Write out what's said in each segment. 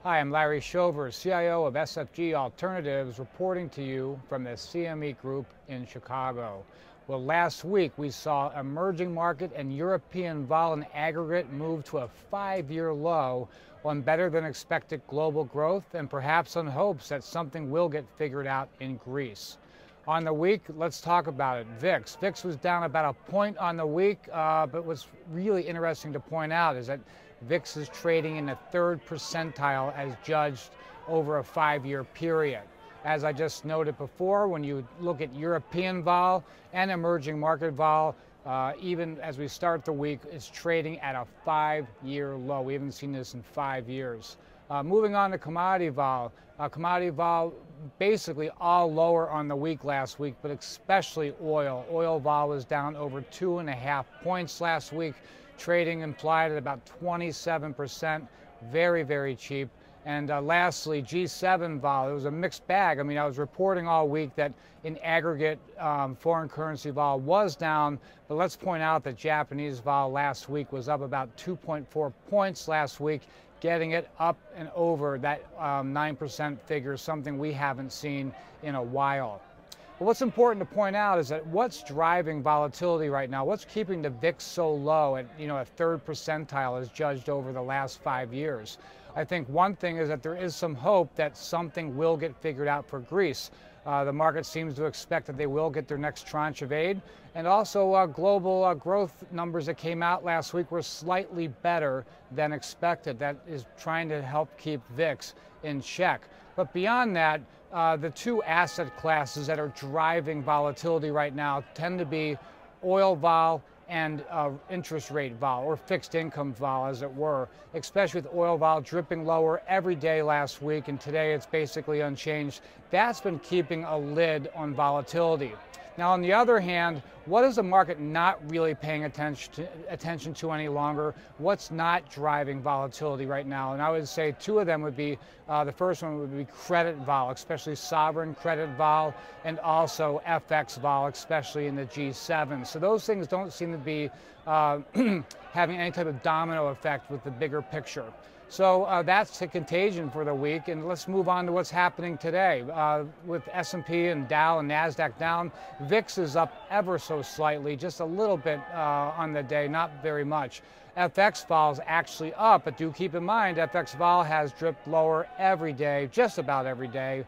Hi, I'm Larry Shover, CIO of SFG Alternatives, reporting to you from the CME group in Chicago. Well, last week we saw emerging market and European vol in aggregate move to a 5-year low on better than expected global growth and perhaps on hopes that something will get figured out in Greece. On the week, let's talk about it. VIX. VIX was down about a point on the week, but what's really interesting to point out is that VIX is trading in the third percentile as judged over a 5-year period. As I just noted before, when you look at European vol and emerging market vol, even as we start the week, it's trading at a 5-year low. We haven't seen this in 5 years. Moving on to commodity vol. Commodity vol basically all lower on the week last week, but especially oil. Oil vol was down over 2.5 points last week, trading implied at about 27%, very, very cheap. And lastly, G7 vol, it was a mixed bag. I mean, I was reporting all week that in aggregate, foreign currency vol was down, but let's point out that Japanese vol last week was up about 2.4 points last week, getting it up and over that 9% figure, something we haven't seen in a while. But what's important to point out is that what's driving volatility right now, what's keeping the VIX so low at a third percentile as judged over the last 5 years. I think one thing is that there is some hope that something will get figured out for Greece. The market seems to expect that they will get their next tranche of aid. And also global growth numbers that came out last week were slightly better than expected. That is trying to help keep VIX in check. But beyond that, the two asset classes that are driving volatility right now tend to be oil vol and interest rate vol, or fixed income vol as it were, especially with oil vol dripping lower every day last week, and today it's basically unchanged. That's been keeping a lid on volatility. Now, on the other hand, what is the market not really paying attention to any longer? What's not driving volatility right now? And I would say two of them would be, the first one would be credit vol, especially sovereign credit vol, and also FX vol, especially in the G7. So those things don't seem to be having any type of domino effect with the bigger picture. So that's the contagion for the week, and let's move on to what's happening today. With S&P and Dow and NASDAQ down, VIX is up ever so slightly, just a little bit on the day, not very much. FX vol is actually up, but do keep in mind FX vol has dripped lower every day, just about every day,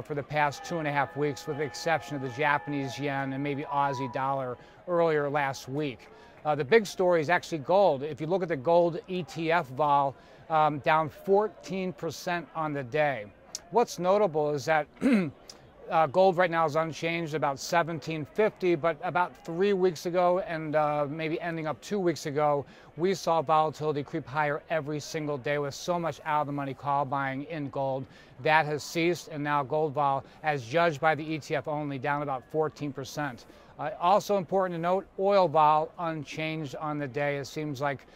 for the past 2.5 weeks, with the exception of the Japanese yen and maybe Aussie dollar earlier last week. The big story is actually gold. If you look at the gold ETF vol, down 14% on the day. What's notable is that gold right now is unchanged, about $17.50, but about 3 weeks ago and maybe ending up 2 weeks ago, we saw volatility creep higher every single day with so much out-of-the-money call buying in gold. That has ceased, and now gold vol, as judged by the ETF only, down about 14%. Also important to note, oil vol unchanged on the day. It seems like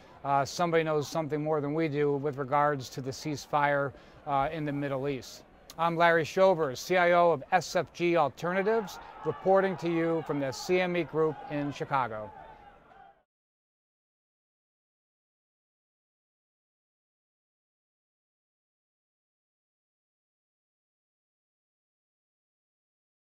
somebody knows something more than we do with regards to the ceasefire in the Middle East. I'm Larry Shover, CIO of SFG Alternatives, reporting to you from the CME Group in Chicago.